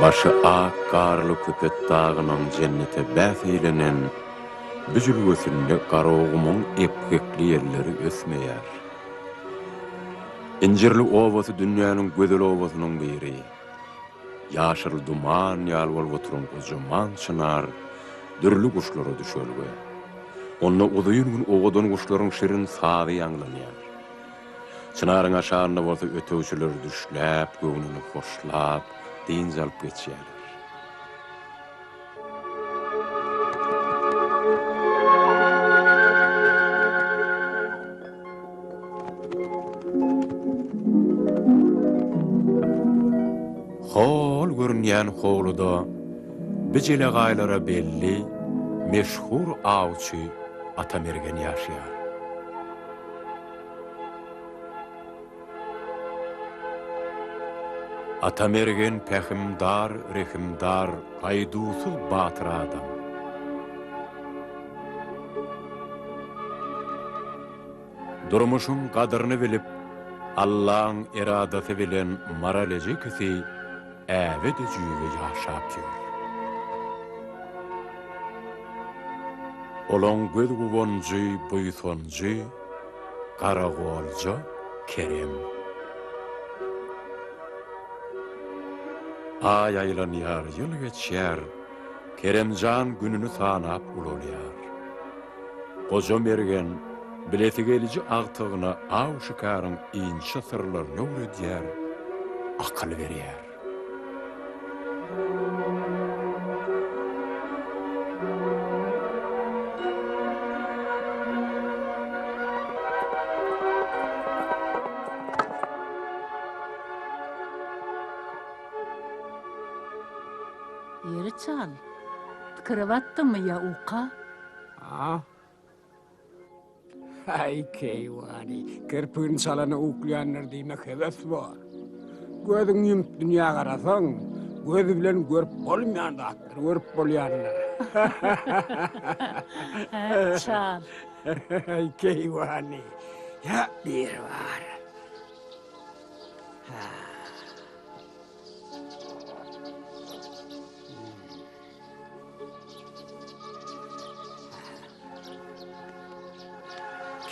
Başı ak garly köpet dağının cennete bäseylenen büzülgösünde garogumyň epkekli yerleri ösmeýär. İncirli ovasy dünýäniň gözel owasynyň biri. Ýaşyl duman ýalwalyp oturan kojaman çınar dürli kuşlara düşölge. Onda udaýyn gün owadan kuşlaryň şirin sazy ýanglanýar. Çınaryň aşagynda bolsa ötewçiler düşläp, göwnüni hoşlap, diň alyp geçýärler. Hol görünýän howluda bijile gaýlara belli, meşhur awçy Atamergen ýaşaýar. Atamergen pähimdar, rehimdar, aýdusuz batyr adam. Durmuşyň gadyryny bilip, Allah'ın eradasy bilen maralejy kisi äbede jüýge ýaşap ýör. Olaň göz guwanjy, buýsanjy, garagolja Kerem. Ay aýlanýar, ýyl geçýär, Keremjan gününi sanap ululýar. Goja mergen bileti geliji agtygyna aw şykaryň inçe sırlaryny öwredýär, akyl berýär. Yeri çal. Kravatdymy ya uka? Ay keýwani, kirpigin salana uklayanlar diýmek heves bar. Gözüň ýumyp dünýä garasaň, gözü bilen görüp bolmaýanlar, görüp bolýanlar. Çal. Ay keýwani, ya bir var.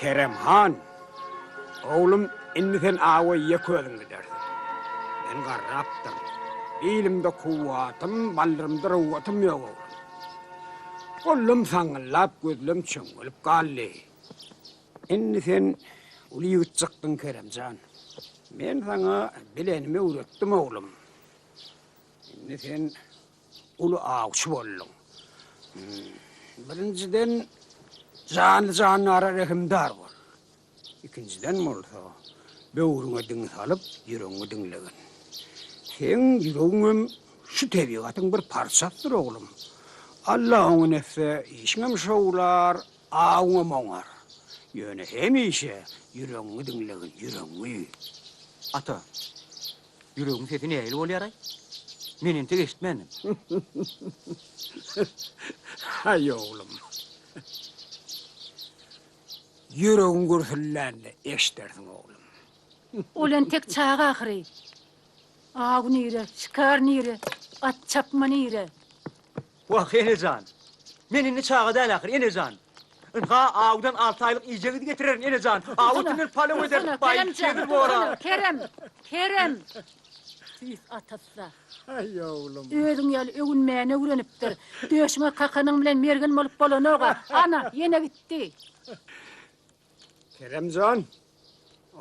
Keremhan, oğlum indi sen awa ýeközüň giderdi. Ben garrapdym. Dilimde kuwatym, baldyrymda ruwatym ýok oğlum. Gollum saňyllap, gözlem çöňülip galdy. Indi sen uly ýygytjykdyň Keremjan. Men saňa bilenimi öwretdim oğlum. Indi sen uly awçy boldun. Birinciden Canara rehimdar bol. İkinciden bolsa, böwrüňe diň salyp, ýüregiňe diňlegen. Sen ýüregiňem şu tebigatyň bir parçasydyr oglum. Allah oňa nefse, işiňem şowlar, aňa moňar. Ýöne hemişe ýüregiňe diňlegen, ýüregiňi. Ata, ýüregiň sesi näýil bolýar? Men enti eşitmenim. Hay oglum. Yüreğin gürhüllerini eşdersin oğlum. Olan tek çağa ahri. Ağ nire, şikar nire, at çapma nire. Wah, enejan. Men indi çağa däl ahir, enejan. Inha ağdan 6 aýlyk ýejegi getirerin, enejan. Ağutyny palaw eder, baýçydyr bora. Kerem. Siz atassa. Ay oğlum. Özüň ýaly öwünmäne öwrenipdir. Döşüňe kakanyň bilen mergen bolup bolanoga. Ana, ýene gitdi. Keremcan,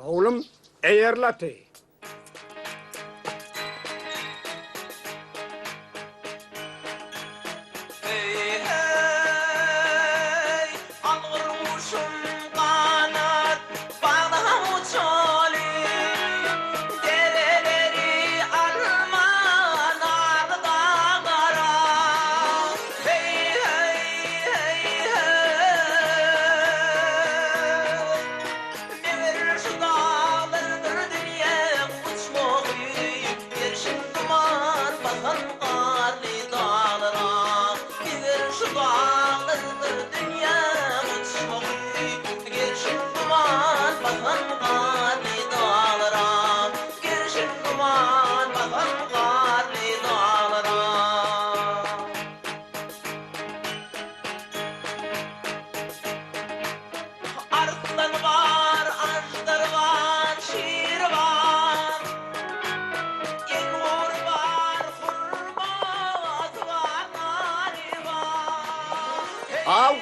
oğlum eýerlati. Şu dağlardır dünya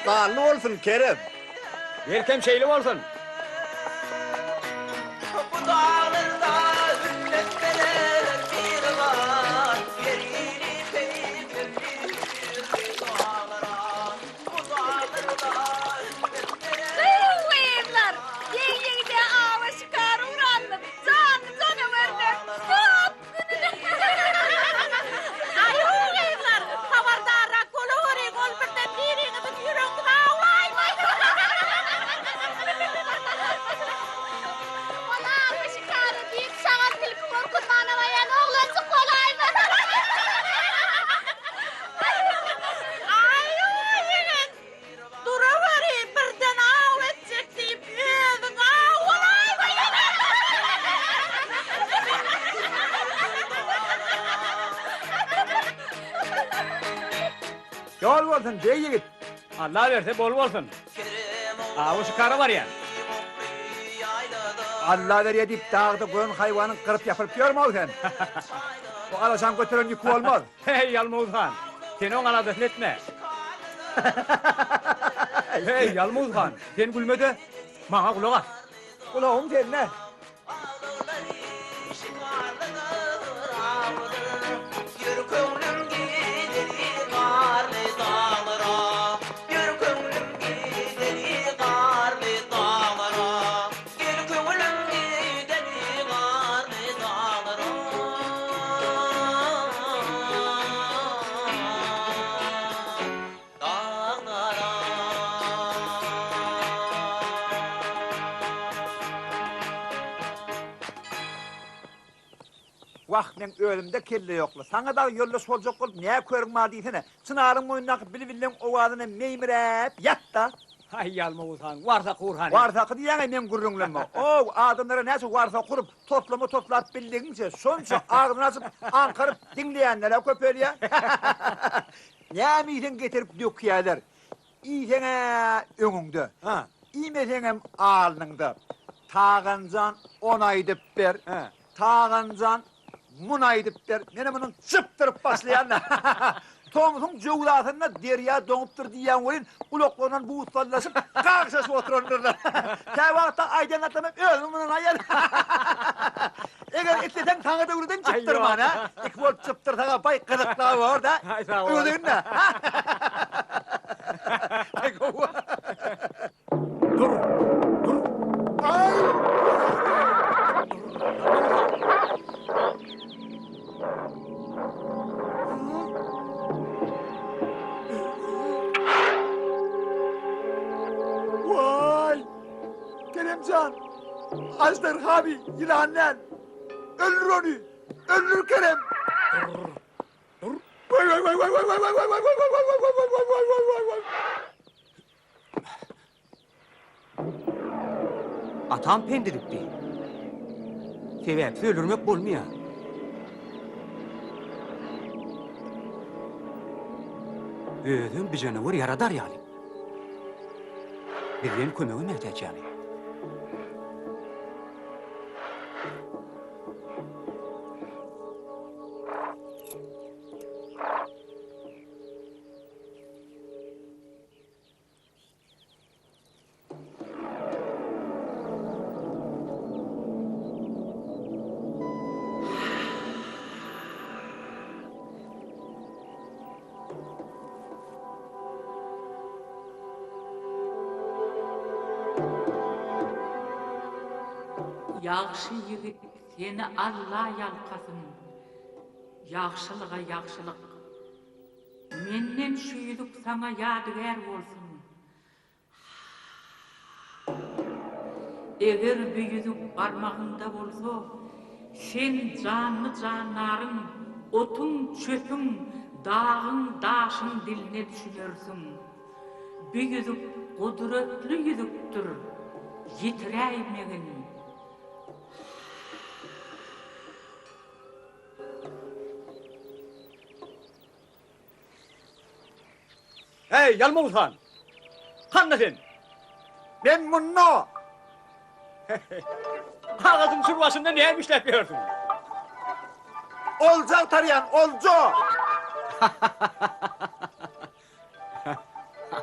Gallı olsun Kerem. Erkem şeyli olsun. Bu dağlarda hürmetmeler bir var. Yerini peygamber bir dağlara. Bu dağlarda hürmetmeler. Kıyımlar, yengide ağla çıkar uğrandım. Canlı canavardım. Hop! Ay kıyımlar, havardara kolori golbette biriniz yürüngün ağlay. Bana ağla çıkarı deyip şahat tilki korkutmanamayan oğlansı kolay mı? Ay yengin, duravarayım birden ağla edecek deyip öldün ağlay mı? Yol olsun dey yigit. Allah verse bol olsun. Avu çıkarı var ya. Allah veriyor deyip dağda koyun hayvanın kırıp yapıp görme ol sen. Bu alasan götüren yükü olmaz. Hey Yalmuz Han. Seni ona adını etme. Hey Yalmuz Han. Sen gülme de bana kulak at. Kulağım seninle. Yürü köngülüm gideri karlı dağlara. Yürü köngülüm gideri karlı dağlara. Yürü köngülüm gideri karlı dağlara. Vah men ölümde kelle yokla. Sana da yolla solcak olup ne körün var diysene. Çınarın boyundaki bilbilen ovadına meymirep yat da. Hay Yalmuz Han. Varsa Kurhan. Varsakı diyene men gurrunlanma. O adamlara nasıl varsa kurup toplayıp bildiğince sonça ağzını açıp ankarıp dinleyenlere köpeliyor. Ne miysen getirip döküyorlar. İyisene önünde. Ha. İyimesene alnında. Tağıncan onaydıp ber. He. Tağıncan munaydıp der. Mene bunun çıptırıp başlayanlar. Tomuzun cıvılatında derya donuptur diyen oyun kulaklarından buğutlarlaşıp karşısı otururlar. Tevakta aydınlatlamam ölüm bunun ayar. Eğer etleten tanıda vurudun çıptırman ha. İkbol çıptır sana bay kızıklığa var da. Hay sağ ol. Öldün ne? Dur. Dur. Ay! Vay! Keremcan! Ajdar abi, yılanlar! Öldür onu! Öldür Kerem! Vay vay vay vay vay vay vay vay vay vay vay vay vay vay vay vay vay vay vay! Atam pendiripti. Sebepsiz öldürmek olmuyor. Özüm bir canavar yaradar yani. Birinin kömeği mehtaç yani. Yaxşı yigit seni Allah yalqasın. Yaxşılığa yaxşılık. Menden şüylük sana yadigar olsun. Eğer bir yüzük parmağında olsa, sen canlı canların, otun çöpün, dağın daşın diline düşünürsün. Bir yüzük kudretli yüzüktür, yitireymeyin. Hey Yalmuz Han! Kanna sen! Ben bunu! Ağzın sürvasında niye işletmiyorsun? Olca tarayan, olca!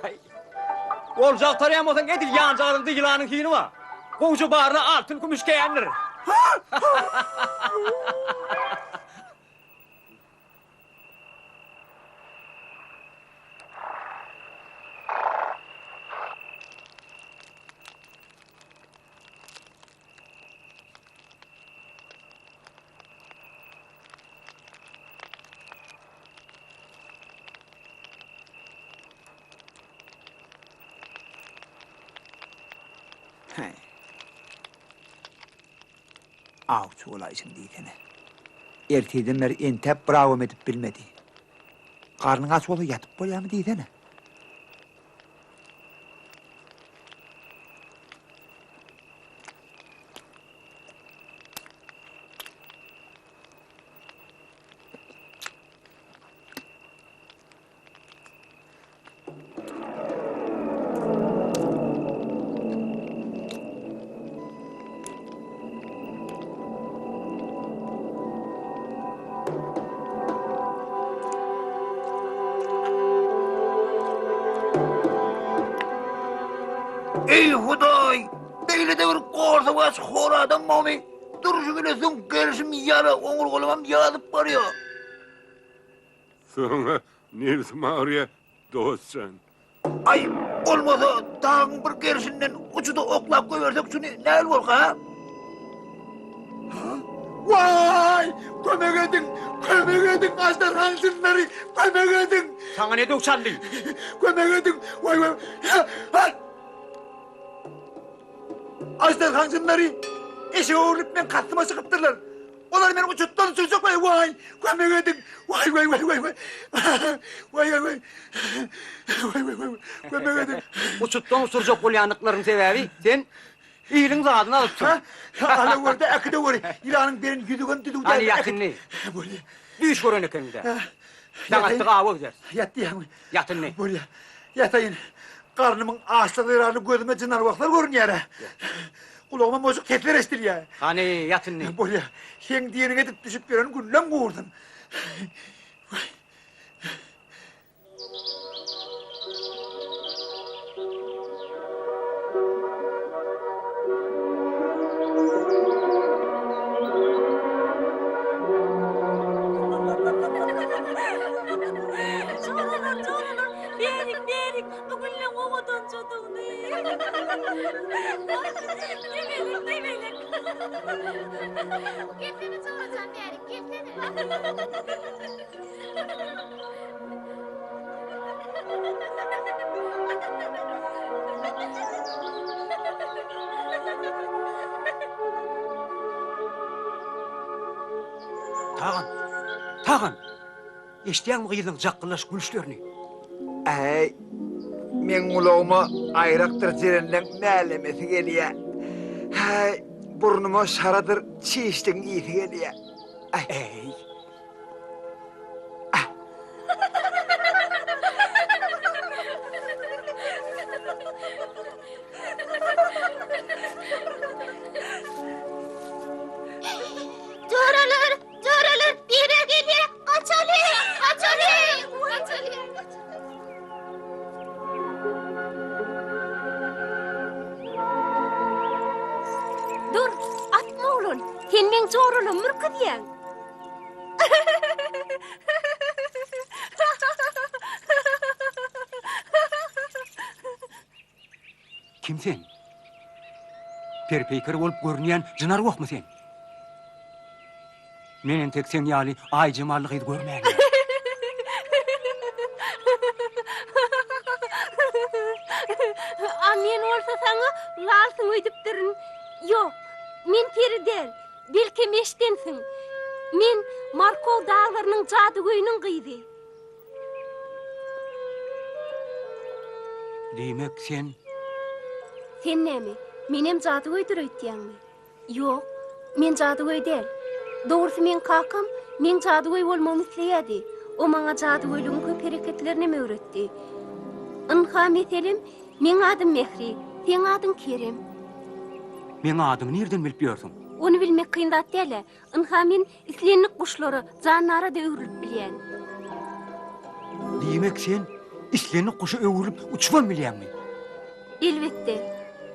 Ay, Olacak tarayamazsan edil yancağının yılanın hini var. Koğuşu bağrına altın kumuş keyendir. Avcı olaysın diýdene. Erteden beri entep bravo edip bilmedi. Karnın aç olup yatıp bolýarmy diýdene. Ey Huday! Beýle de bir gorsa baş hor adam mami. Duruşu gülesin gelişim yara oňur golamam ýazyp barýar. Sonra neresi mağaraya dostsan. Ay olmasa dağın bir gerisinden uçuda oklap koyversek şunu näl bolka ha? Vay! Kömek edin aslan hansınları, kömek edin. Sana ne doksan değil? Kömek edin, vay. Hay! Aslan hansınları, eşe uğurlup ben kastıma çıkıptırlar. Onlar benim uçuttan sürecek vay, kömek edin. Vay. Kömek edin. Uçuttan usurcak bolyanlıkların sebebi sen iyiliğin zadını alıpsın. Hala orada akıda var. İlanın benim yüzüğün düdüğü. Hani yakın ne? Böyle. Düş görün ekinde. Sen attık ağabey gider. Yattı ya. Yatın ne? Böyle. Yatayın. Karnımın ağaçlarını gözüme cınar vaklar görünüyor. Kulağıma mozuk tetler estir ya. Hani yatın ne? Böyle. Sen diyenin edip düşüp gören güllem kurdun. Berik, bugünle ovadan çatıldı. Demelik. Gelsene çoğacan Berik, gelsene. Tağın. Eşdiyen mi kıyıldın cakkılaş gülüşlerini? Ey, men ulağıma ayraktır cerenden mälemesi geliyor. Hey, burnuma şaradır çiğiştin iyisi geliyor. Ey. Coralar, bir yere geliyor. Kaçalım. Dur, atma oğlum. Senin çoğrunu mırkı diyen. Kim sen? Perpeykar olup görünýän jynar okmy sen? Menen tek sen ýaly ay jemallyk edy görmäň. Men olsa sana lalsın öýdüpdirin. Yok, men peri del. Belki meştensin. Men Markov dağlarının jadygoýynyň gyzy. Demek sen Sen näme? Menem jadygoýdur öýtýänmi? Yok, men jadygoý del. Dogrusu men kakam, men jadygoý bolmamy isleýärdi. O maňa jadygoýlygyň köp hereketlerini öwretdi. Ynha meselim, men adym Mehri, sen adyn Kerem. men adymy nerden bilip ýörsiň? Onu bilmek kıyındat dele. Ynha men islenlik kuşlary, janlara da öwrülip bilýän. Demek sen islenlik kuşa öwrülip uçman bilýänmi? Elbette,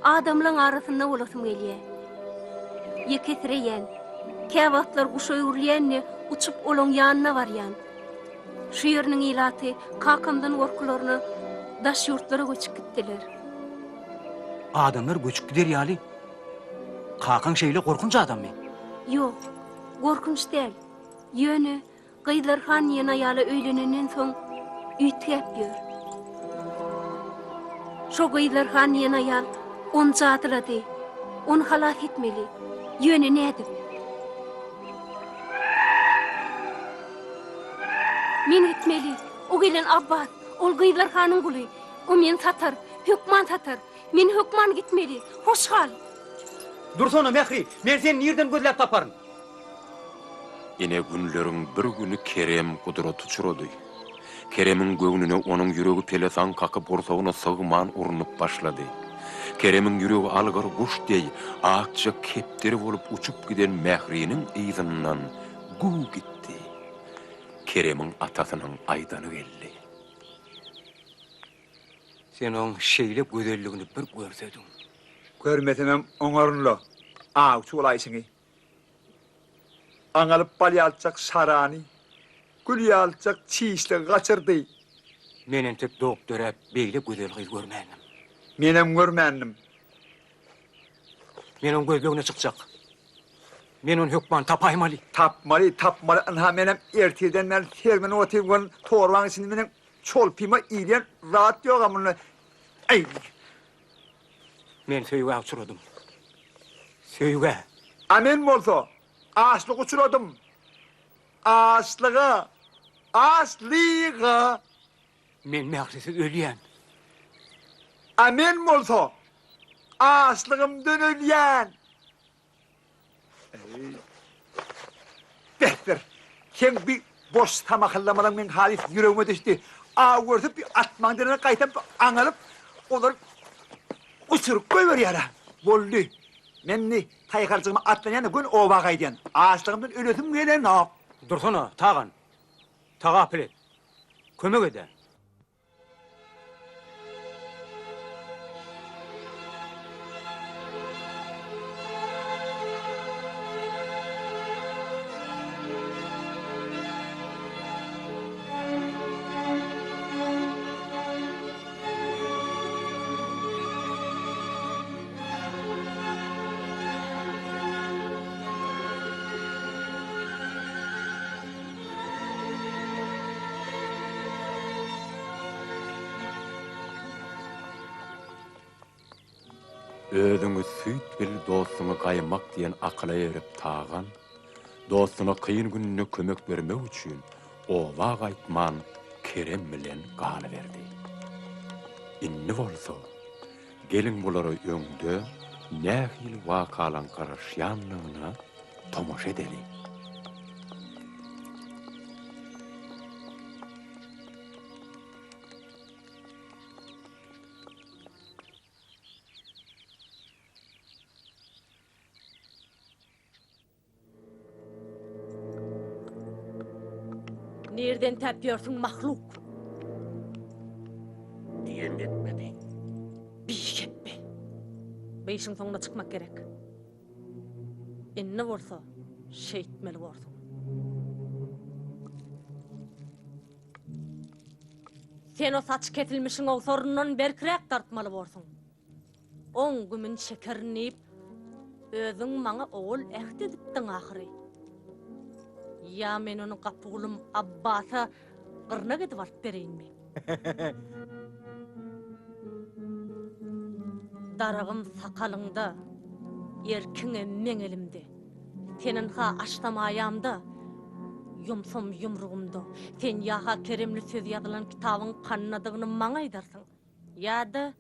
adamlaryň arasynda bolasym gelýär. Ýekesireýän, käwatlar guşa ýürleýänni uçup olaň ýanyna barýan. Şu ýerniň ilaty kakamdan gorkularyny daş ýurtlara göçüp gitdiler. Adamlar göçüp gider ýaly. Kakan şeýle gorkunç adam mı? Ýok, gorkunç däl. Ýöne Gıydarhan ýene ýaly öýlenenden soň üýtgäp ýör. Şo Gıydarhan ýene ýal on jatylady. On halat etmeli. Ýöne nädip? Men gitmeli. O gelen Abbas, ol Gıydarhanyň guly. O men satar, hökman satar. Men hökman gitmeli. Hoş hal. Dursana Mehri, men seni nereden gözläp taparyn? Ine günleriň bir günü Kerem kudrat uçurady. Keremiň göwnüne onuň ýüregi pelesan kakyp borsagyna sygman urunup başlady. Keremiň ýüregi algyr guş diýi akça kepderi bolup uçup giden Mehri'niň ýygynyň gu gitdi. Keremiň atasynyň aýdany geldi. Sen oň şeýle gözelligini bir görsedim. Görmesemem oňarynla. Çulaýsyňy. Aňalyp balýalçak sarany, gülýalçak çiýişle gaçyrdy. Menen tek doktora beýle gözel gyz görmänim. Menem görmändim. Menin gözlüğüne çıkacak. Men onu hökman tapaymaly. Tapmaly. Anha menem erteden men termini otygan torwaň içinde menem çolpyma ýeren rahat ýok amyny. Ey, Men söýüge uçuradym. Söýüge. amen bolsa, aslyga uçuradym. Aslyga. Men mähsiz ölýän. Amen bolsa, aslygymdan ölýän. Behter, sen bir boş tamaklamadan men halis yüreğime düştü. Görsüp bir atmandyna gaýtap aňalyp, olar uçurup goýberýär. Boldy. Menni taýgarjygyma atlanýan gün oba gaýdyan. Aslygymdan ölesim gelen ok. Dursana, tagan. Taga apile. Kömek ede. Özüňi süýt bil dostuňy gaýmak diýen akla erip tagan, dostuna kıyın gününe kömek bermek üçin owa gaýtman Kerem bilen galyberdi. Inni bolsa, gelin bulara öňde nähil wakalan garaşýanlygyna tomoş edeli. Nereden tapıyorsun mahluk? Diýen etmedi. Bir etme. Beýişiň soňuna çykmak gerek. Inne bolsa, şeýtmeli bolsun. Sen o saç ketilmişiň ogsorundan berkirek tartmaly bolsun. On gümün şekerini ýyp, özüň maňa ogul ähd edipdiň ahyry. Ya men onu gapulum Abbasa gyrna gidip alyp bereyinmi? Daragym sakalyňda, erkiň emmeň elimde. Senin ha aştamaýamda, yumsum yumrugumda. Sen yaha Keremli söz ýazylan kitabyň kannadygyny maňa aýdarsyň. Ýa-da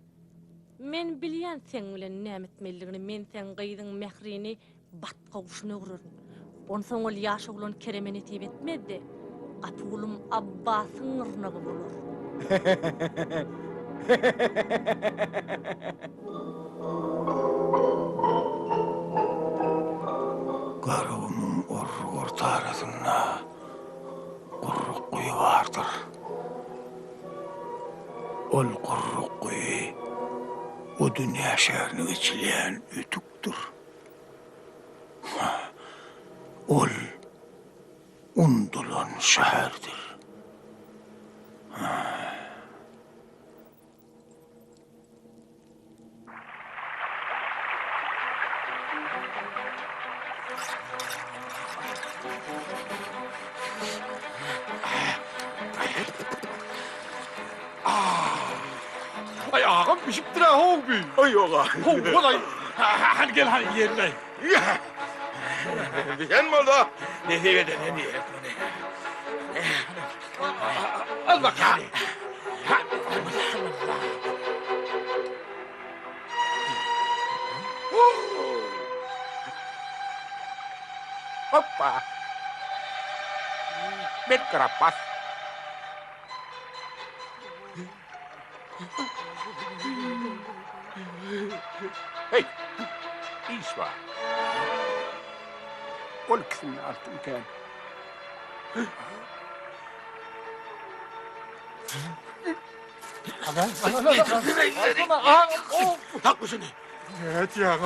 men bilýän sen bilen nämetmeligini, men sen gyzyň Mehrini batga guşuna guraryn. Onsoň ol ýaşy ulan Keremeni tip etmedi. Gapulum Abbasyň ırnagy bolar. Garabımın orta arasında kurruk kuyu vardır. Ol kurruk kuyu dünya şehrini geçileyen ütüktür. Ol undulan şehirdir. Ay ağam pişiptir ha hobi. Ay yok ha. Hobi olay. Hadi gel hani yerine. Diyen mi oldu? Ne diye de ne diye. Al bak hadi. Hoppa. Bet kerapas. Hey, iş var. Ol kısmını altın kan. Haklısın. Evet ya.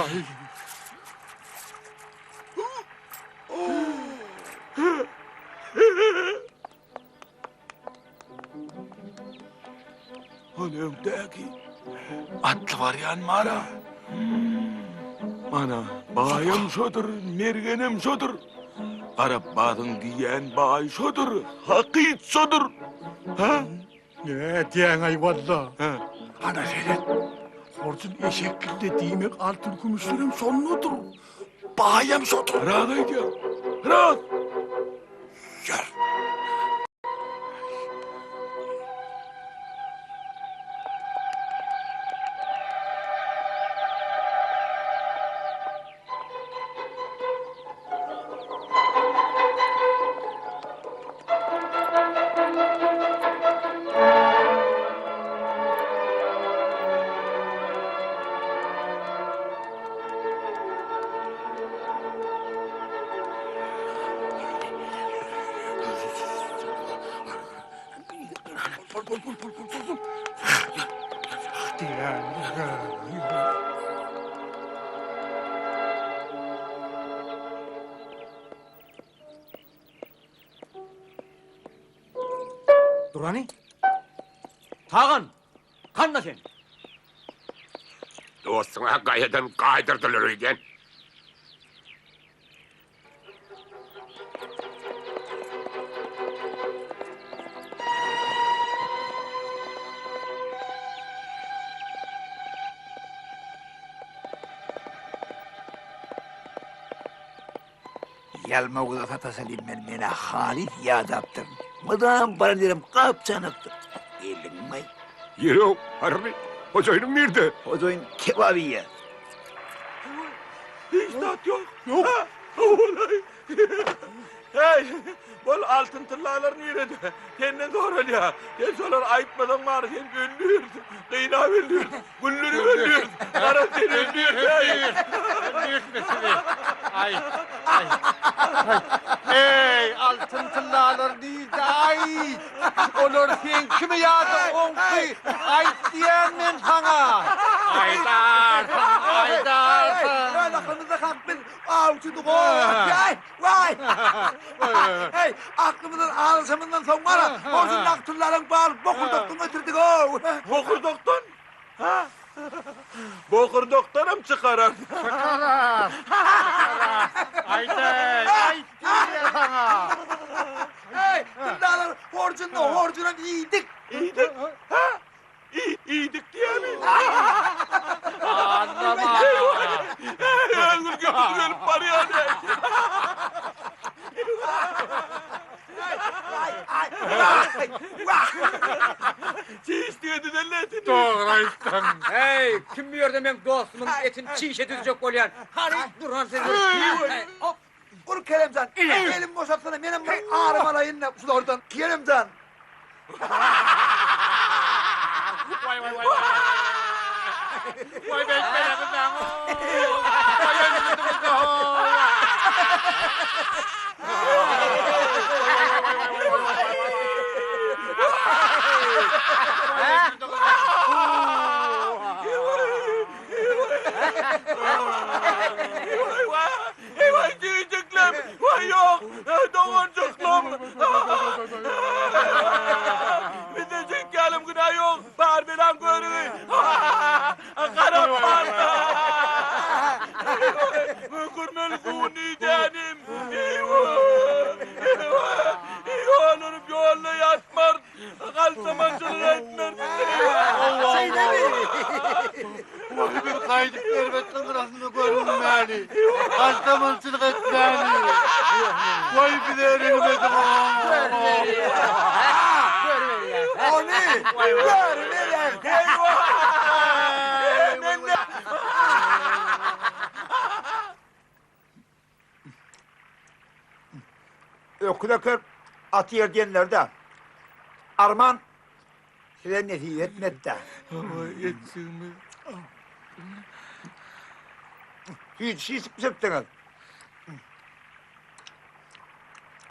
Önümdeki atlı var yan mara. Ana bayım şodur, mergenim şodur. Arap badın diyen bay şodur, hakit şodur. Ha? Ne diyen ay valla. Ha. Ana seyret. Horcun eşekilde değmek altın kumuşlarım sonludur. Bayam sotur. Rahat ediyor. Rahat. Gel. Durani? Tağın, kanna sen. Dostuna gayeden kaydırdılar öyle. Yalma o da tatasalim ben mena halif yadaptım. Mıdam bana derim kapçanıktım. Elin may. Yürü, harbi. Hocayım nerede? O zaman kebabiye. Hiç tat yok. Yok. Ha, olay. Hey, bol altın tırlarlar nerede? Kendine doğru ya. Sen sorar ayıtmadan var, sen öldürüyorsun. Kıyna öldürüyorsun. Güllürü öldürüyorsun. Kara seni öldürüyorsun. Öldürüyorsun seni. Ay. Hey, altın tırlarlar değil de ay. Olur sen kimi yağdın onki? Ay diyen ben sana. Aydarsın. Hey, aklımıza kalkmış. Avuçuduk o. Vay, vay. Hey, aklımızın ağrısımından son var ha. Orsun aktürlerin bağırıp bokurdoktun götürdük o. Bokur doktor. Ha? Bokur doktorum çıkarar. Çıkarar. Haydi, ay diyen sana. Hey, tırnalar horcundan iyiydik. İyiydik. Ha? İyiydik diye mi? Anlama. Yazır götürüyorum paraya ne? Çiğ istiyordun elletin. Doğru istem. Hey, kim bilir de ben dostumun etin çiğ edecek olayan. Hani duran seni. Hey, hop. Vur Keremcan. Elim boşaltsana. Benim bu ağrımalayın ne? Şurada oradan. Keremcan. Vay. Vay ben kızım. Vay Kaçtamınsızlık etmeni. Koy bilerim dedim. Onu görmeden Ökülekör atı yerdiyenlerde Arman size netice etmedi de. Yetsin mi? Hiç şey sıktınız.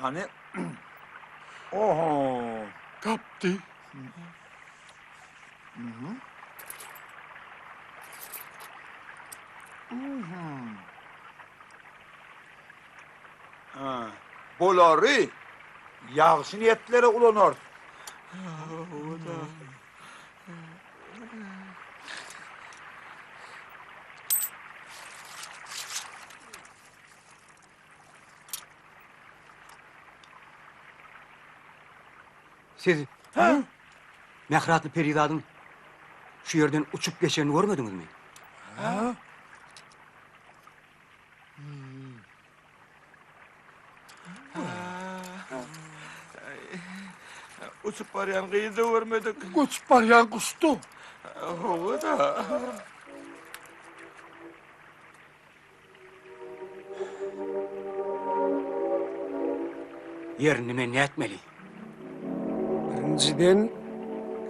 Hani oho. Kaptı. Ha. Boları yaxşı niyetlere ulanır. Siz Mehratlı Peri'dadın şu yerden uçup geçeni görmediniz mi? Uçup arayan kıyı da görmedik. Uçup arayan kuştu. O da. Yerini ne etmeli? Birinciden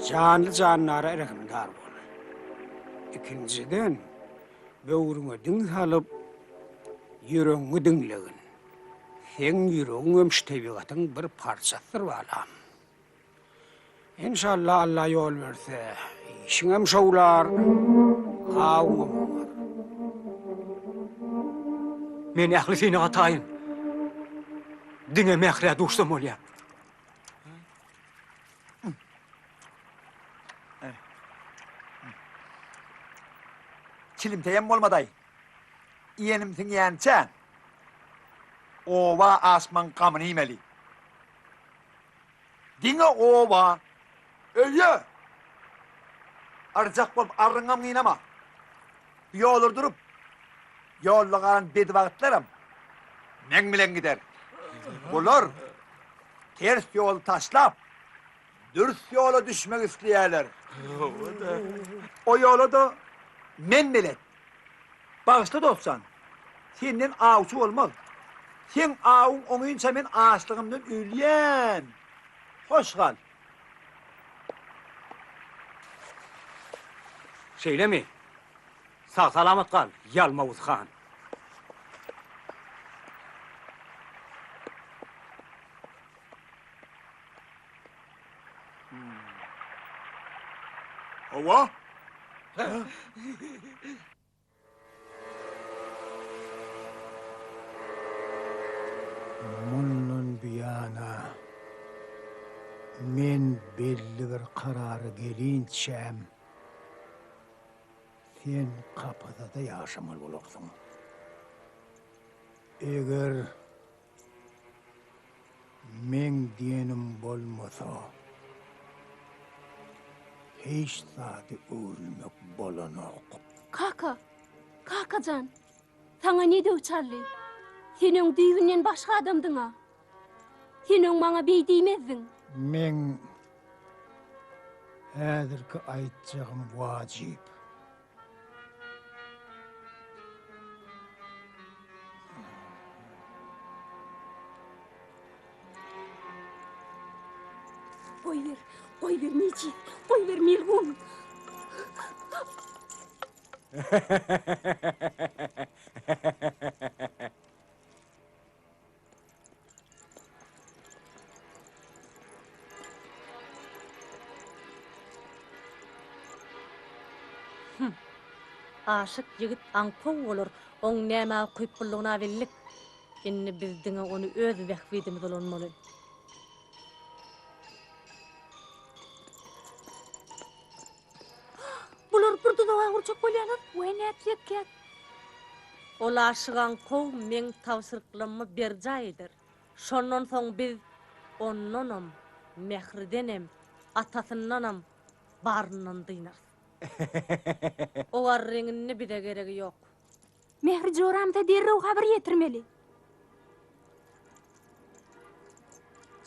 canlı canlara erkimdar bol. İkinciden böğrüňe diň salyp ýüregiňi diňlegin. Sen ýüregiň ömüş tebigatyň bir parçasydyr balam. İnşallah Allah yol berse, işiňem şowlar, gawum olur. Men ähli seni atayın. Dine mehre dostum ol ya. Çilimteyem olmaday. Yeğenimsin yeğençen. Ova asman kamını yemeli. Dine ova. Öyle. Arıcak bolup arrıngam yinama. Bir olur durup. Yollağan bedi vakitlerim. Men bilen gider. Bular ters yol taşlap dürüst yola düşmek isteýärler. O yola da men bilet. Bağışlı da olsan, senden ağuçu olmaz. Sen ağun onuyunca men ağaçlığımdan ölýän. Hoş kal. Şeyle mi? Sağ salamat kal, Yalmavuz Han. Ova? Mundan biyana men belli bir kararı gelinçem sen kapıda da yaşamalı olursun. Eğer men diyenim bolmasa hiç zati ölmek bolanok. Kakacan, sana ne de uçarlı? Senin düğünden başka adamdın ha. Senin bana bey değmezdin. Men häzirki aýtjagym wajip. Koy ver Mecit, koy ver Melhun. Aşık yigit aňkoň bolar, oň näme kuýplugyna bellik. Inni bizdiňe onu öz wagtydymyz bolanmaly. Bular burada da agurçak bolýarlar. We näçek? Ol aşygan kow meň tawsyrklamy berjaýdyr. Şondan soň biz onnanam, mehridenem, atasyndanam, baryndan dynar. O arryňyny bide geregi ýok. Mehri joramda derrew habar yetirmeli.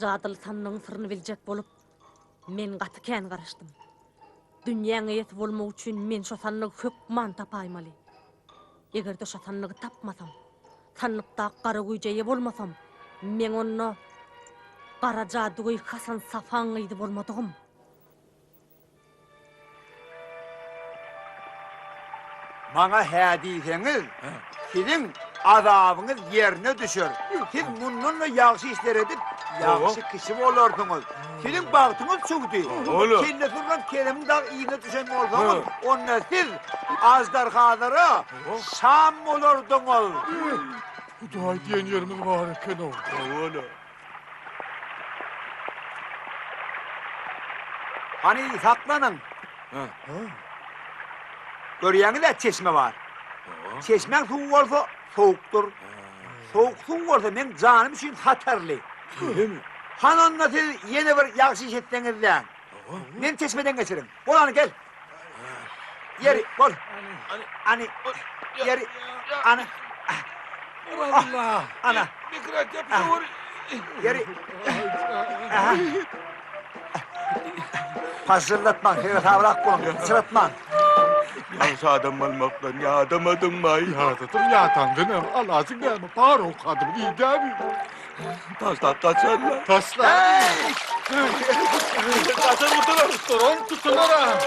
Jadıl tannyň syryny biljek bolup, men gaty kän garaşdym. Dünýäňe ýetip bolmak üçin men şo tannygy hökman tapaýmaly. Egerde şo tannygy tapmasam, tanlypda gara güýjeýe bolmasam, men onu gara jadugy Hasan Safan ýydy bolmadygym. Bana hediýeňiz, sizin azabınız yerine düşür. Siz bununla yaxşı işler edip, yaxşı kişi olursunuz. Sizin baktınız çöktü. Kelle turgan kelimin daha iyine düşen olsanız, onunla siz azdarxalara şam olurdunuz. Daha diyen yerimiz var eken o. Öyle. Hani saklanın. Görüyorsunuz da çeşme var. Çeşmen soğuk olsa soğuktur. Soğuk su olsa men canım için hatarlı. Hanonla siz yeni bir yaxşı iş ettiğinizden. Men çeşmeden geçirin. Bolanı gel. Yeri, bol. Hani, yeri, hani. Allah. Ana. Mikrat yapıyor. Yeri. Hazırlatma, evet avrak bulun, sıratma. Yansı adam almaktan ya adamadın mı? Ya dedim ya tandınım. Allah'ın gelme. Bağır o kadın. İyi değil mi? Taşlar kaçarlar. Taşlar. Kaçar mıdır? Tutun, tutunlara.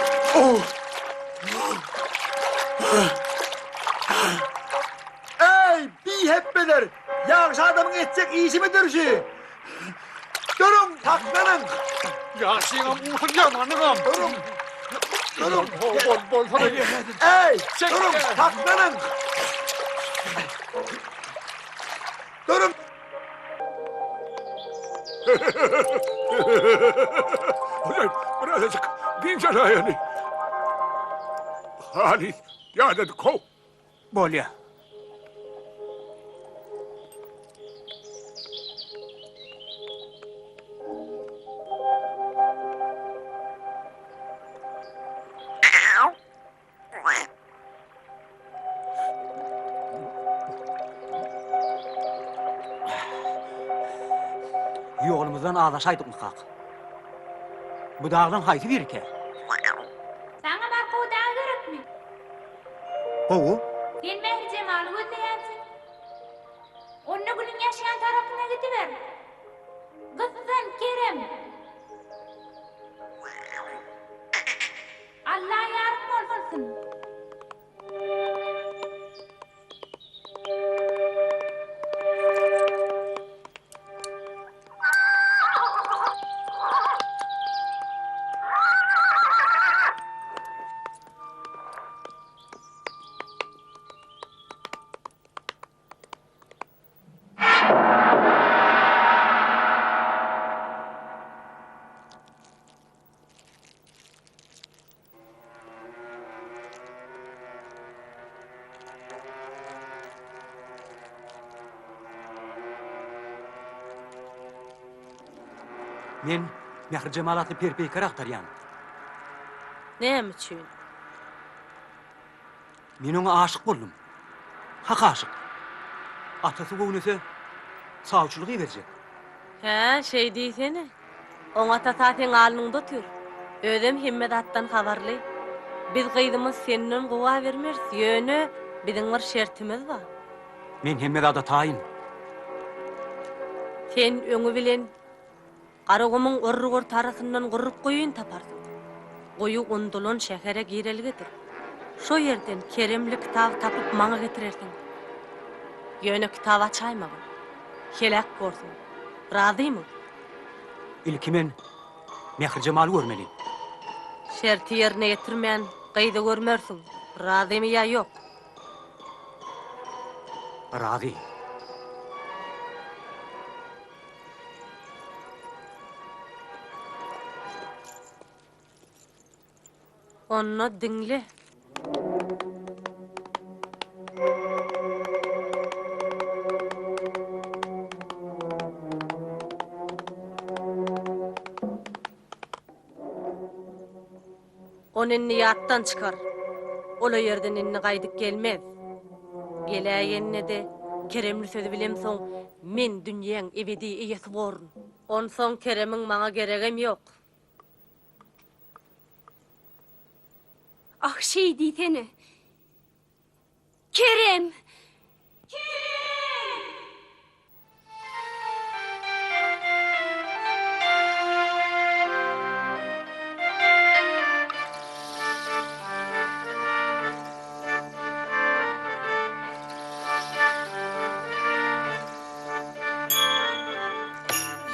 Ey, bir hep beler. Yağış adamın edecek iyisi midir ki? Durun, taklanın. Ya şeyim, uğur yamanım. Durun. Durun. Bol sana gel. Ey, durun, taklanın. Durun. Ulan birazcık dinçer ayağını. Halit ya dedi kov. Bolya. Yoğulumuzdan ağlaşaydık mı kalk? Bu dağdan haydi bir ke. Sana barka o dağa gerek mi? Oğu, Sen Mehri Cemal'ı gözleyensin. Onunla günün yaşayan tarafına gidiver. Kızsan Kerem. Allah yardım olsun. Men Mehri Cemal atlı perpeykar aktaryan. Näme üçin? Men ona aşık boldum. Hak aşık. Atası gownese savçılık verecek. He, şey diýsene. Oňa tasaten alnynda tür. Ödem himmet attan habarly. Biz gydymyz senden gowa bermez. Ýöne biziň bir şertimiz bar. Men hemmede da tayin. Sen öňü bilen Garagymyň orrugur tarasyndan gurup goýun taparsyň. Goýu undulan şähere girelgidir. Şo ýerden keremli kitap tapyp maňa getirersiň. Ýöne kitap açaýmagyn. Helak bolsun. Razymy? İlki men Mehri Cemal'ı görmeliyim. Şerti ýerine ýetirmän gaýda görmersiň. Razymy ýa ýok? Razi. Onu dinle. Onu inni yattan çıkar. Ola yerden inni qaydyp gelmez. Geləyenne de Keremli sözü bilem soň men dünýäň ebedi eýesi borun. Onsoň Keremiň maňa geregem ýok. Ah şey diýsene. Kerem!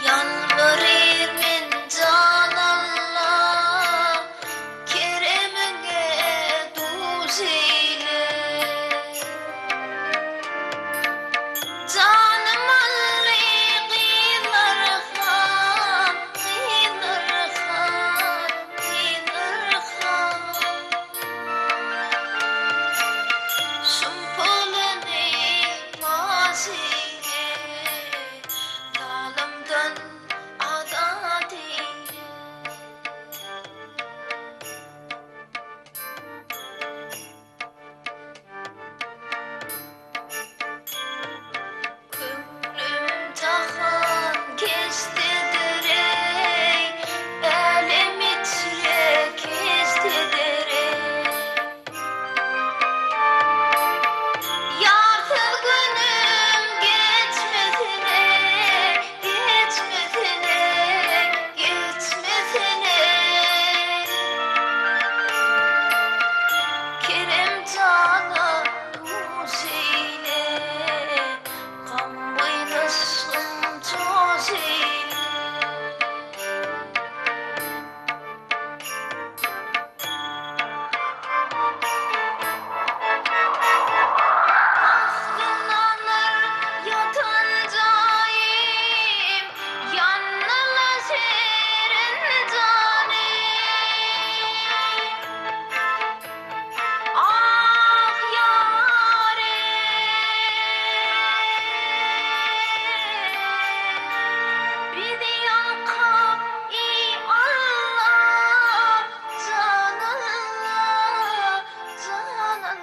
Yalvarır men can Allah, Kerem'e duz eyle. Canım alli qiylarxan, qiylarxan, qiylarxan. Sumpulani maziye, zalimden azad eyle. Kömrüm tahan kestidir ey, elim içre kestidir ey. Yartıl günüm geçmesin ey, geçmesin ey, geçmesin ey. Kerem cana duz eyle, kan boynasın toz eyle. Aklınlanır yatancayım, yanına serin canim. Ah yarim, bir yakam ey Allah, canallah, canallah.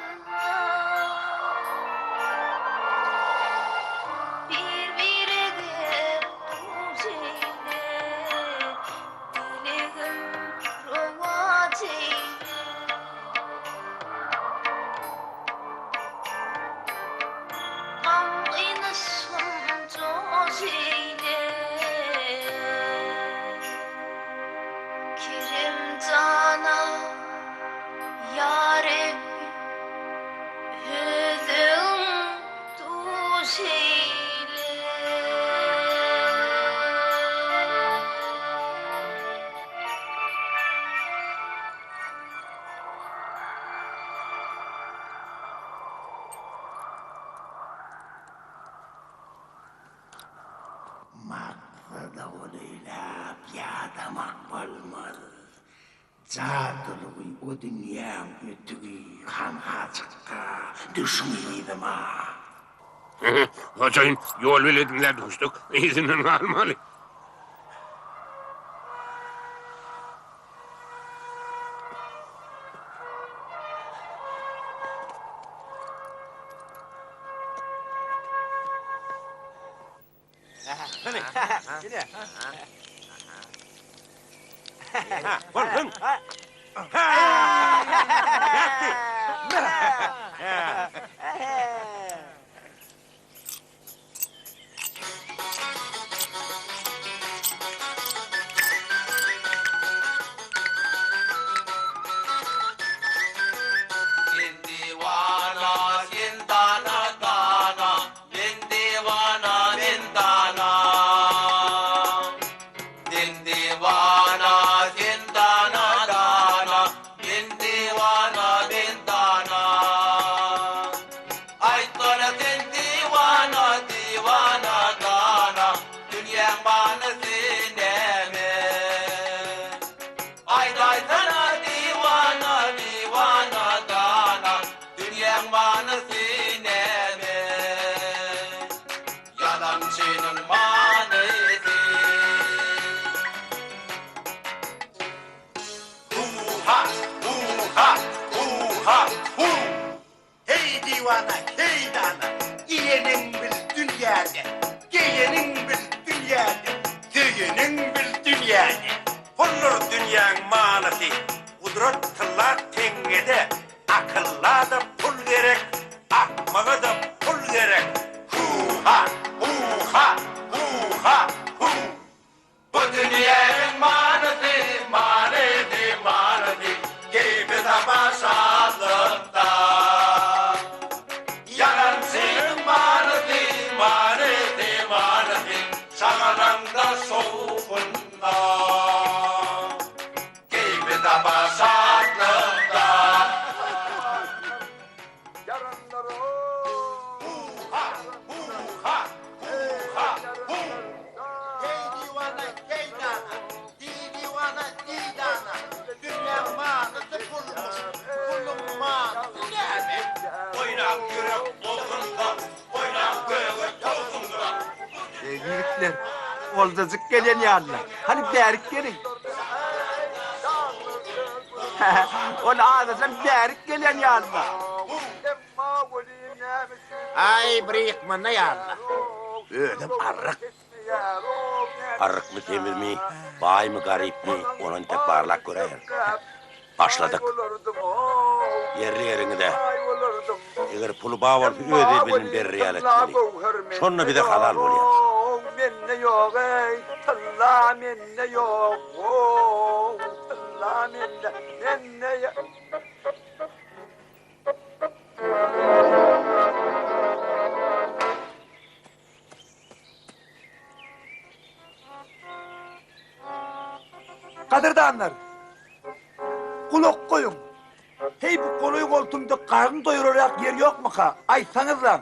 Birbirine duz eyle, dileğim rovat eyle. Kan kaynasın toz eyle. Kerem cana yarem hüzün duz eyle. Maqbada olayla piyada maqbalmaz. Zadılığı o dünyanın ötüğü kanha çıkka düşmeydim ha. Hocayn yol biledinler dostuk. İzinin almalı. Bakın. Sen divana, sen dana dana, ben divana, ben dana. Sen divana, sen dana dana, ben divana, ben dana. Ay Senin bil dünyanı. Bulur dünyanın manası. Kudret tıllar tengede. Akılla da pul gerek. Akmağa da pul gerek. Hu-ha, hu-ha, hu-ha, hu. Bu dünyanın manası, manası, manası. Gibi savaşalımda. Yaransın manası, manası, manası. Sağalanda soğukunda. Gibi savaşalımda. Hu-ha, hu-ha, hu-ha, hu. Hey divana, hey dana. Di divana, di dana. Dünya manası bulmuş. Bulun manası gelmiş. Oynak yürek olsunlar. Oynak göğe olsunlar. Yiğitler, oldacık gelen yanlar. Hani derik gelin. Onu ağzından derik gelen yanlar. Ay bırakma ne yanına. Ödüm arık. Arık mı temir mi, bay mı garip mi, onun tek parlak görelim. Başladık. Yerli yerini de. Eğer pulu bağ var, öde benim bir realiteli. Sonra bir de halal oluyor. Minne yok ey, talla minne yok. Talla minne yok. Kadırdanlar, kulak koyun. Hey bu konuyu koltuğumda karnı doyuracak yer yok mu ha? Aysanız lan.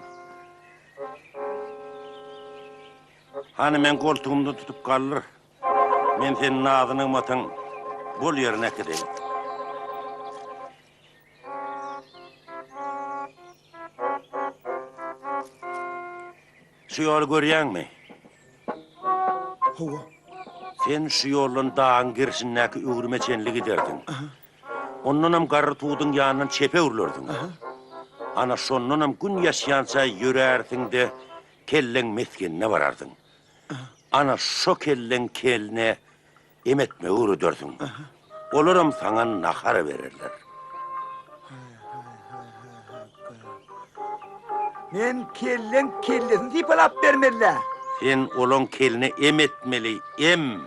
Hani ben koltuğumda tutup kalır. Ben senin ağzını matan bol yerine gideyim. Şu yolu görüyen mi? Hova. Sen şu yolun dağın girişindeki üğürmeçenli giderdin. Onunla karı tuğdun yanından çepe urlardın. Ana sonunla gün yaşayansa yürerdin de kellen meskenine varardın. Ana şu kellen keline emetme uğrudurdun. Olurum sana nakara verirler. Men kellen deyip alap vermeliler. Sen olon keline emetmeli, em.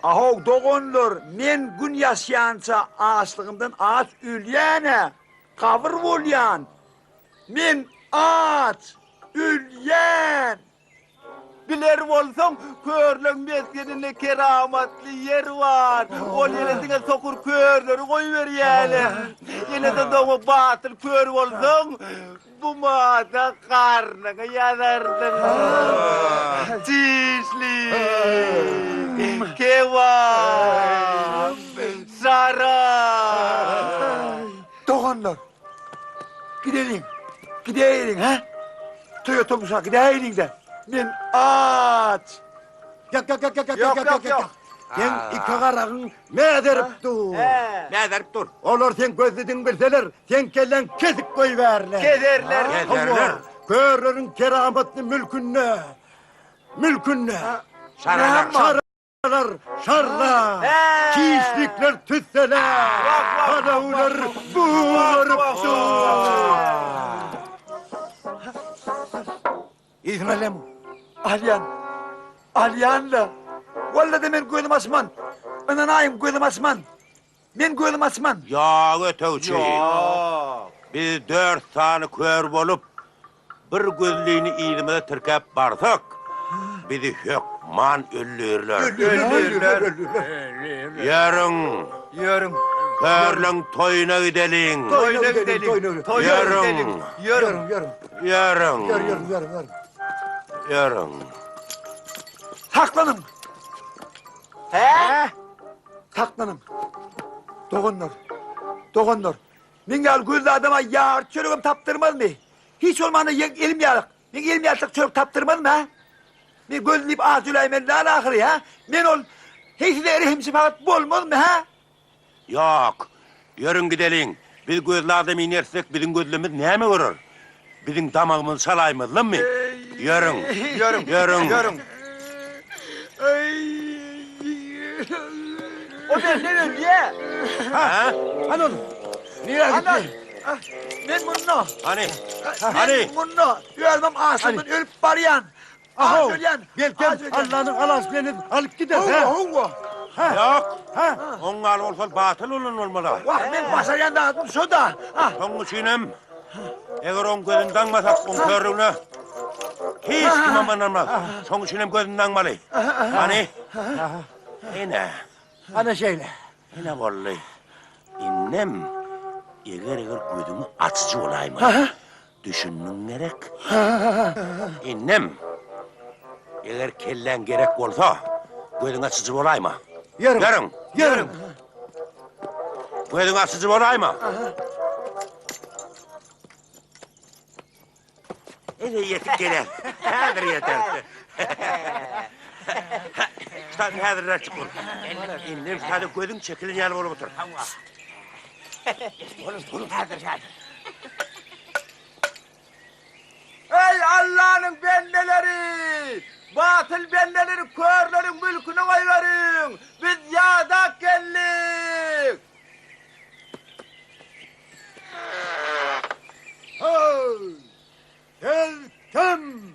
Aho doğonlar, men gün yaşayansa ağaçlığımdan ağaç ülyene, kavur volyan. Men ağaç, ülyen. Biler olsam körlüğün meskeninde keramatli yer var. O yeresine sokur körleri koyuver yani. Yine de doğu batıl kör olsam bu mağda karnına yanardın. Çişli, kevan, saray. Doğonlar, gidelim ha? Toy otobüse gidelim de. Men ağaç. Yok. Sen iki karağın ne derip dur? Ne derip dur? Olur sen gözledin bilseler, sen kellen kesik koyuverler. Kederler. Körlerin kerametli mülkünne. Şarlar. Şarlar. Çiğişlikler tütseler. Kadavlar buğarıp dur. İzmir'le mi? Alyan'la. Vallahi de men gözüm asman. Ananayım gözüm asman. Men gözüm asman. Ya ötevçi. Biz 4 tane kör bolup bir gözlüğünü ilimde tırkap bardık. Bizi hökman öllürler. Yarın körlün toyuna gidelim. Yarın. Saklanın. Saklanın. Doğunlar. Men gel gözlü adama yağır çörüğüm taptırmaz mı? Hiç olmanda elim yarık. Men elim yarık çörük taptırmaz mı ha? Men gözleyip ağzılayım ben lala ahırı ha? Men ol hiç de erihimsi fakat bolmaz mı ha? Yok. Yarın gidelim. Biz gözlü adam inersek bizim gözlüğümüz ne mi vurur? Bizim damağımız salaymaz lan mı? Yarın. O ben ne öyle ya? Ha? Hani oğlum? Niye gitti? Ben bunu. Hani? Ben bunu. Görmem ağzımdan ölüp barayan. Aha söyleyen. Belki Allah'ın alasını alıp gider. Hova. Yok. Onlar olsa batıl olan olmalı. Bak ben başarayan da adım soda. Onun içinem, eğer on gözünden masak on körüğünü, hiç kim amanamaz. Son içinem gözünden malı. Hani? Yine. Ana şeyle. Yine vallahi. İnnem, eğer gözümü açıcı olayım. Düşünün gerek. İnnem, eğer kellen gerek olsa, gözün açıcı olayım. Yarın. Yarın. Gözün açıcı olayım. yetip gelir. Hazır yeter. Hadi hazırlar çıkın. İndim hadi gözün çekilin yanı olup otur. Hazır. Ey Allah'ın bendeleri! Batıl bendeleri körlerin mülkünü koyverin! Biz yağda geldik! Geldim.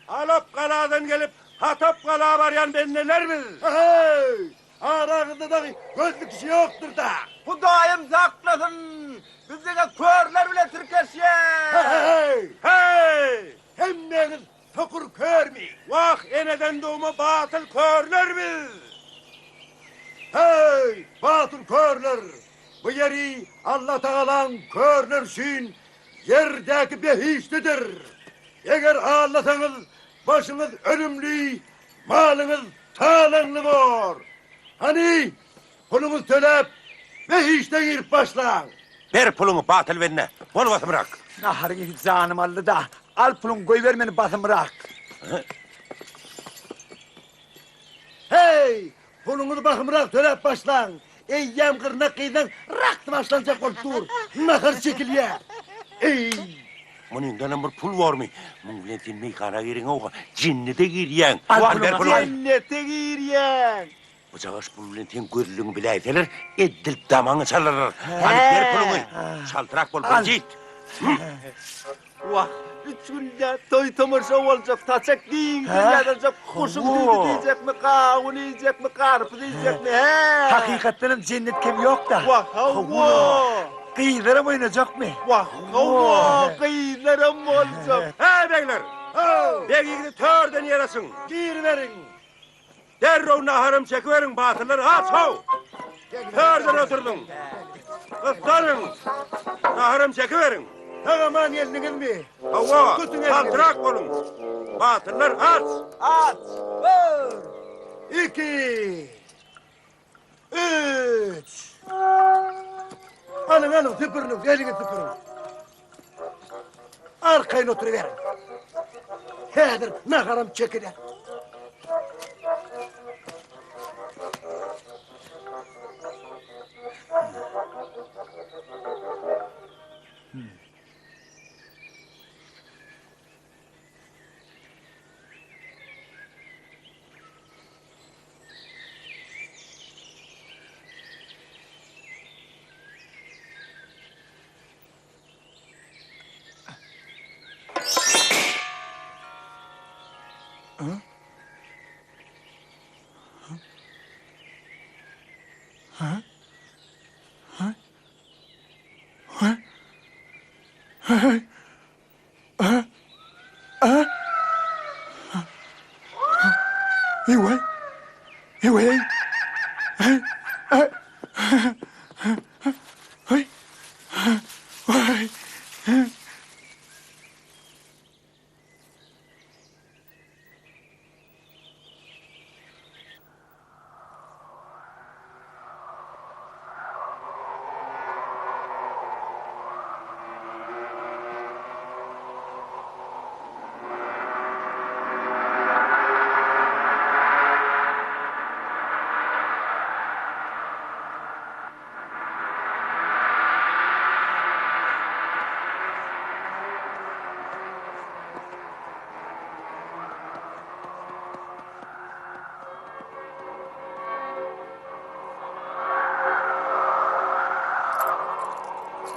Alap kaladan gelip Hatap kalağa varyan bendeler mi? Hey! Arağında da gözlük şey yoktur da. Hudayım saklasın! Bize körler bile Türkeşye! Hey! Hemmeniz sokur kör mü? Vah eneden doğma batıl körler mi? Hey! Batıl körler! Bu yeri Allah Teala'nın körler için yerdeki behiştidir. Eğer ağlasanız başınız ölümlü, malınız sağlamlı var. Hani pulumuz tölep behişte girip başlan. Ver pulunu batıl verine. Bol batı bırak. Naharın hiç zanım aldı da. Al pulun koy vermeni basın bırak. Hey! Pulumuzu bakın bırak tölep başlan. Eyyem kırnak kıydan raktı başlanacak ol dur. Nahır çekil ya. Ey! Bunun dönem bir pul var mı? Milletin meykana girin o cinnete giriyen. Al ver pulunu. pulunu. Cennete giriyen. Bu çağış milletin gözlüğünü bile ederler. Eddil damağını çalarlar. Hadi ver pulunu. Çaltırak bol bancit. Vah! Üç günde toy tomarşa olacak, taçak deyin, dünyada kuşun düğünü diyecek mi, kavun yiyecek mi, karpuz yiyecek mi, he? Hakikaten cennet kim yok da. Vah havva! Kıyılarım oynayacak mı? Vah havva! Kıyılarım olacak. Hey beyler. Beygini törden yarasın. Gir verin. Derrow naharım çekiverin batılları aç hav. Törden oturdun. Kıstanın. Naharım çekiverin. Aman geldiniz mi? Hava, Tutun kaltırak olun. Batıllar aç. At! Bir, iki, üç. Alın tıpırınız, elini tıpırın. Arkayın oturuverin. Hedir, nakarım çekilir.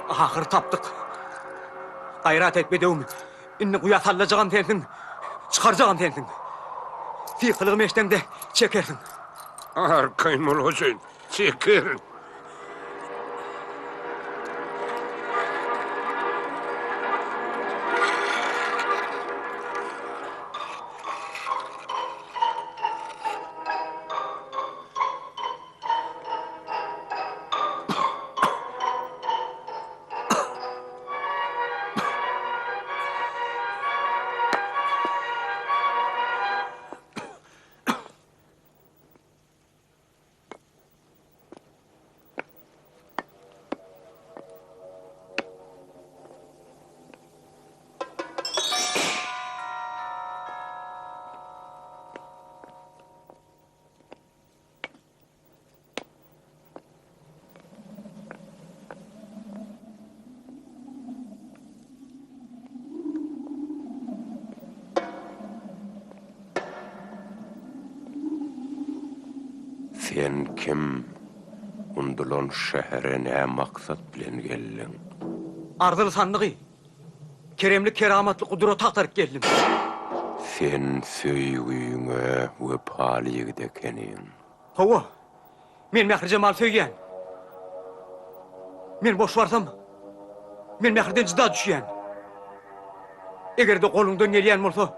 Ahır taptık. Gayrat etmediğim. İnni kuya sallacağım sensin. Çıkaracağım sensin. Fikılığım eşten de çekersin. Arkayın mol Hüseyin. Çekerim. Sen kim? Undulan şehre ne maksat bilen gelin? Ardılı sandığı. Keremli keramatlı kudura taktarıp geldim. Sen söýgüňe wepalygy dekenin. Hova. Men Mehri Cemal söygen. Men boş varsam, men Mehri'den cıda düşýän. Eger de golundan gelýän bolsa,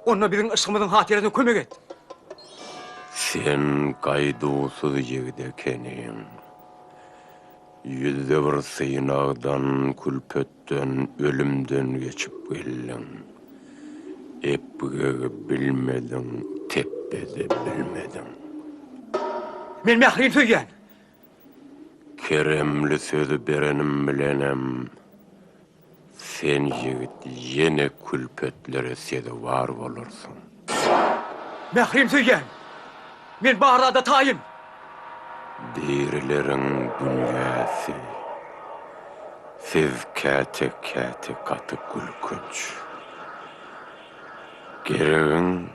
onda bizim ışığımızın hatiresine kömek et. Sen gaýdusuz ýigdekenin. Yüzde bir sığınağdan, külpötten, ölümden geçip geldin. Epge bilmedin, teppede bilmedin. Men Mehri'ni söygen. Keremli sözü berenim bilenem. Sen yigit yine külpötlere sede var olursun. Mehri'ni söygen. Men Bahra'da tayın. Dirilerin dünyası. Siz kate katı gülkünç. Gereğin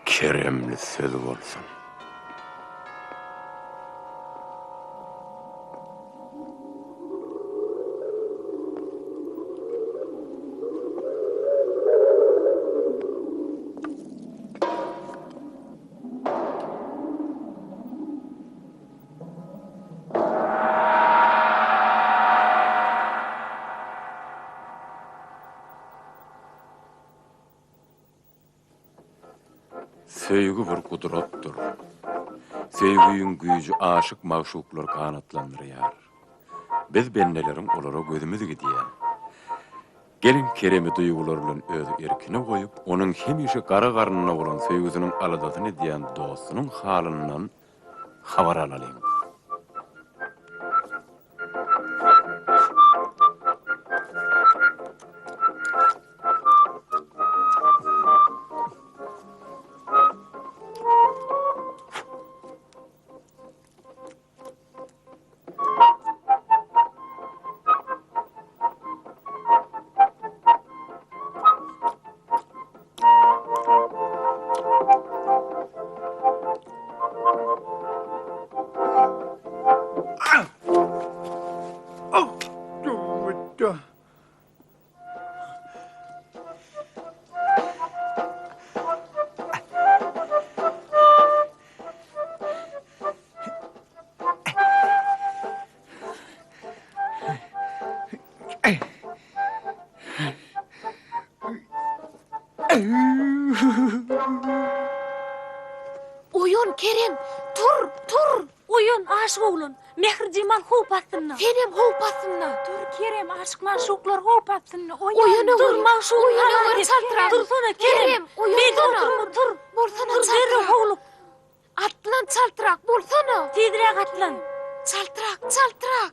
keremli söz olsun. Söýgü bir kudratdyr. Söýgüýüň güýji aşyk magşuklar kanatlandyrýar. Biz bennelerin olara gözümüz gidýär. Gelin Keremi duýgular bilen öz erkine goýup, onuň hemişe gara garnyna bolan söýgüsiniň aladasyny diýen dostunyň halyndan habar alalyň. Uyan Kerem, tur. Uyan aşık oğlun. Mehri Cemal hop atsınna. Senem hop atsınna. Dur Kerem aşık maşuklar hop atsınna. Uyan dur maşuk. Uyan çaltırak. Dursana Kerem. Uyan Dur. Bolsana Dur çaltırak. hoğluk. Atlan çaltırak, bolsana. Tidirek atlan. Çaltırak.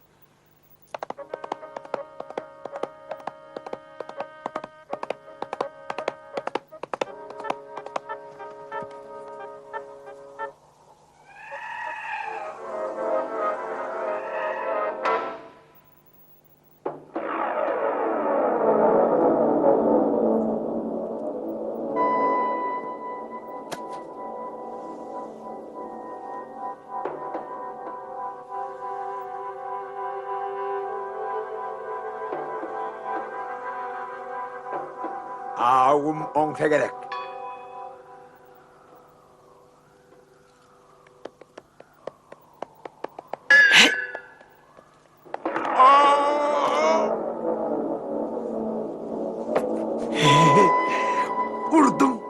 Ağım onsa gerek. Vurdum.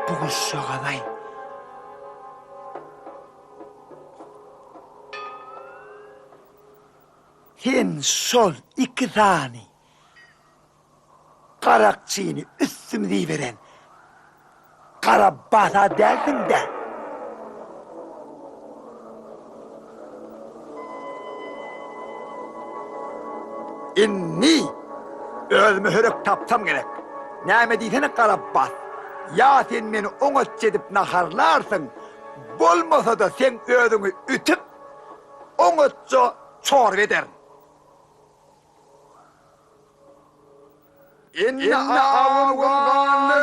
Bu kuş soğanay. Sen sol iki tane karakçığını üstümüze veren kara bata derdin de inni ölmühürük taptam gerek. Näme diýsene kara bat. Ya sen meni oňat edip naharlarsın. Bolmasa da sen ödüňi ütüp oňatça çor eder. İnne avganlı.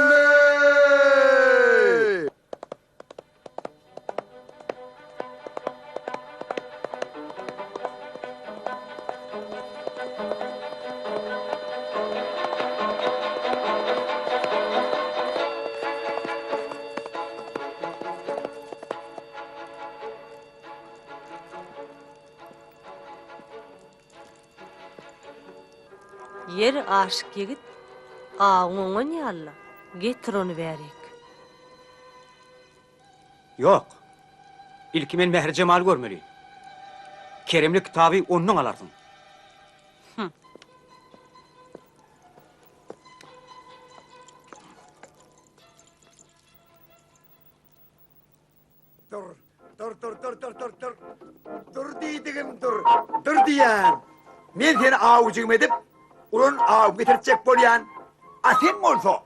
Yer aşık yigit, ağıňa ýalla, getir onu bärik. Yok. İlki men Meher Cemal görmeli. Keremli kitabı ondan alardın. Dur. Dur diýdigim dur. Dur diýän. Men seni avucum edip, ulan avuc getirecek bolýan. A sen bolsa?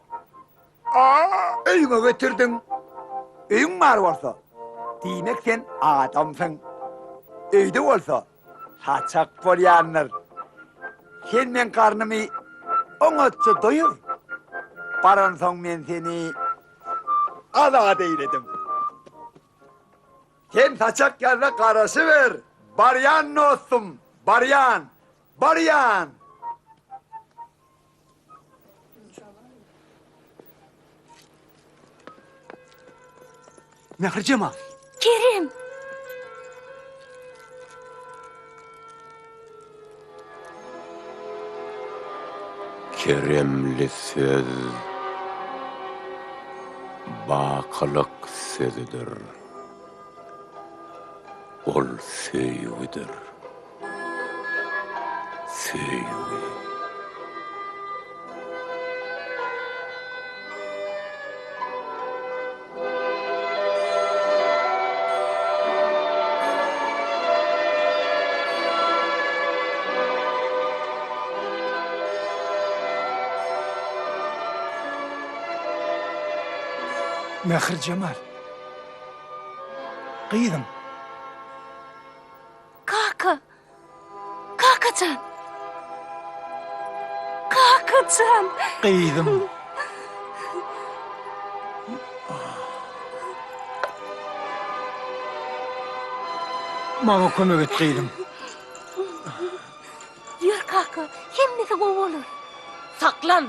Öýüňe getirdiň. Öýüň bar bolsa? Diýmek sen adamsyň. Öýde bolsa? Saçak bolýanlar. Sen men karnymy oňatça doýur. Baran soň men seni azat eýledim. Sen saçak yerine karası ver. Baryan dostum. Baryan. Meher Cemal. Kerim. Keremli söz bakılık sözüdür. Ol söýügidir. Söýügi. Meher Cemal. Kıydım. Kakacan. Kakacan. Kıydım. Bana kömek et kıydım. Yür kaka, hemmesi o olur. Saklan!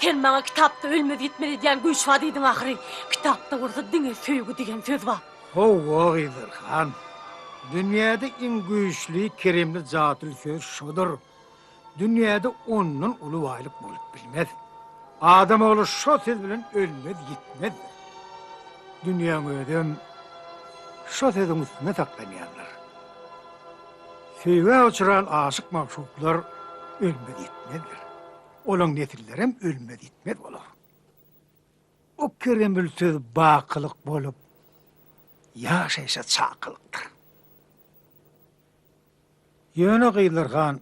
Sen bana kitapta ölmedi gitmeli diýen güýç wadiýdiň ahyry. Kitapta orada diňe söýgü diýen söz bar. Hova Gıydırhan. Dünyada en güçlü keremli zatül söz şudur. Dünyada onun ulu vaylık bolup bilmez. Adam oğlu şu söz bilen ölmez gitmez. Dünyanın ödem şu sözün üstüne saklanayanlar. Söýge uçuran aşık mahşuklar ölmez gitmezler. Olan nesillerem ölmez gitmez olur. O keremli söz bakılık bolup yaşaysa çakılıktır. Yöne Gıydırhan,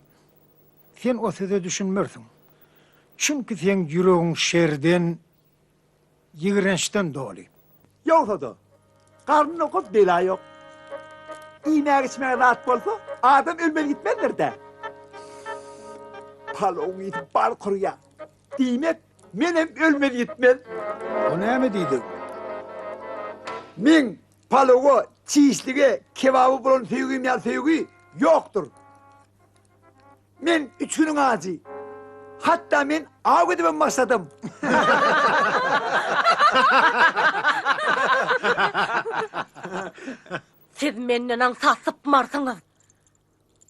sen o söze düşünmürsün. Çünkü sen yüreğin şerden, yigrençten dolu. Yoksa da karnın okup bela yok. İğneğe içmeye rahat bolsa adam ölmeli gitmezler de. Paloğun itip bar kuruya. Demek menem ölmeli gitmez. O ne mi deydin? Men paloğu, çiğişlige, kebabı bulan sevgim ya sevgi. yoktur. Men üçünün ağzı. Hatta men ağ edip başladım. Siz menden ansasıp marsınız.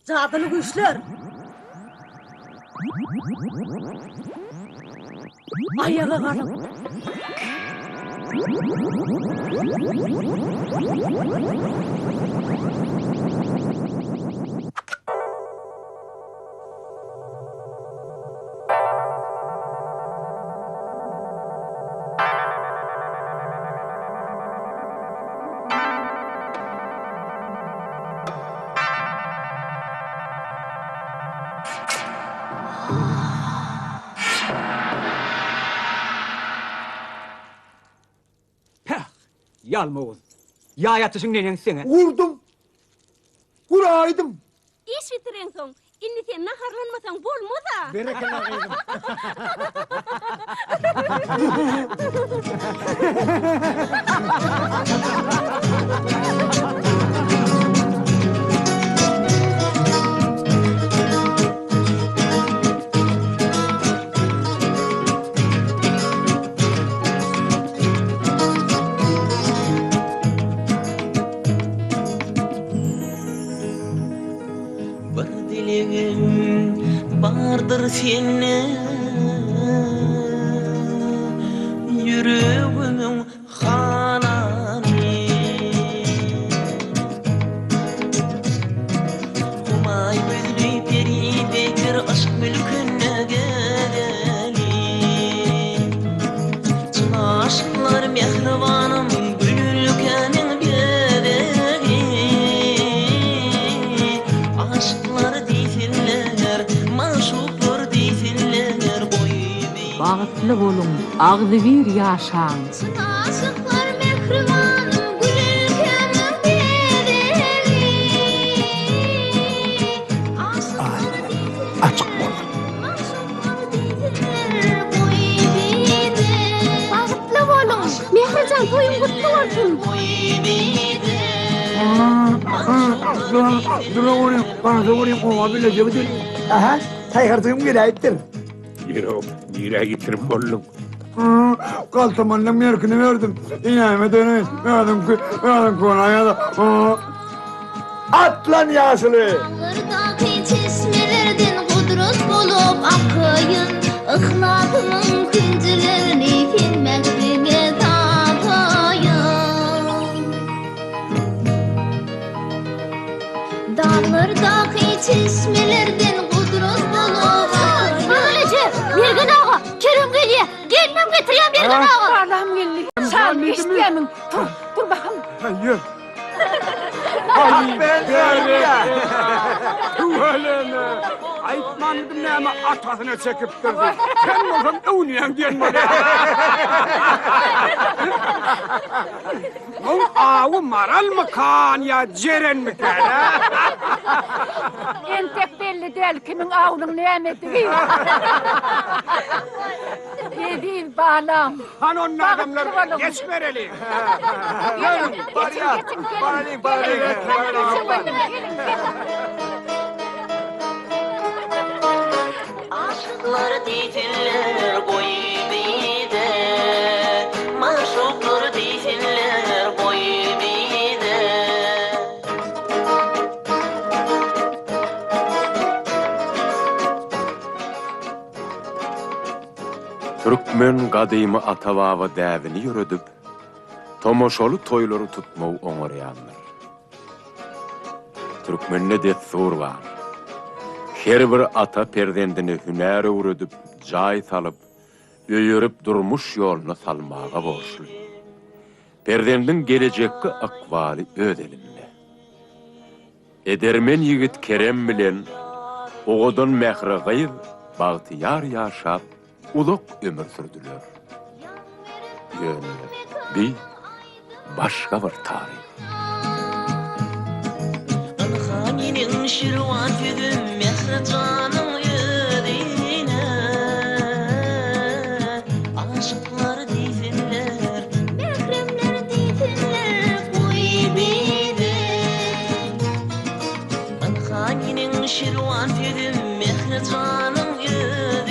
Cadılı güçler. Ayağa kalın. Yalmağız. Ya yatışın nenen sene. Vurdum. Vuraydım. İş bitiren son. İnni sen naharlanmasan bolmaz ha. Berekela kıydım. Bir dilegim bardır seninle yüreğimin hanani Humay gözlü peride bir aşk mülküne geleli Çına aşklar mehribanım gülülkenin bedeli Aşklar deysinler, maşuklar deysinler Bağıtlı bolun, ağzı bir yaşan. Aşıklar mehribanım gül ülkemin bedeli Açık bol. Maşuklar deydiler boy bide Bağıtlı bolun. Mehrican toyun kutlu olsun. Dur vurayım. Bana da vurayım. Oma bile cebedin. Aha. Tayyartığım gerektir. Yok, yere getirip oldum. Kaltamanla miyarkını verdim. İnayime dönüş. Verdim konaya da. At lan yasılı. Dağlardaki çeşmelerden kudret bulup akıyın Ihladımın küncülerini filmekliğe takayın Dağlardaki çeşmelerden kudret bulup akıyın Böylece Mirgin ağa. Kerem geliyor. Gelmem getireyim Mirgin ağa. Allah'ım geldi. Sen ne isteyemin? Dur bakalım. Hayır. Ay tuvalene. Aytmandım ne ama atasına çekip durdu. Sen olsan övünüyen gelmedi. Onun ağı maral mı kan ya ceren mi kan ha? En tek belli değil kimin ağının nimeti. Dediğim bağlam. Han onun adamları geç vereli. Gelin, Aşıklar deysinler boy bide Maşuklar deysinler boy bide Türkmen gadymı atavava dävini yürüdüp, tomoşalı toyları tutmağı oňarýanlar. Türkmenne destur var. Her bir ata perdendini hünär öwredip, jaý salyp, öýürüp durmuş ýoluna salmaga borçly. Perdendin gelejekki akwaly öz elimde. Edermen yigit Kerem bilen oğodun mehri gyz bagtyar ýaşap uluk ömür sürdüler. Ýöne bir başga bir tarih. Anhaninin şirwan tüdüm mehri canım yüreğine Aşıklar deysinler Mehremler deydiler boy bide haninin şirvan tüdüm mehri canın yüdine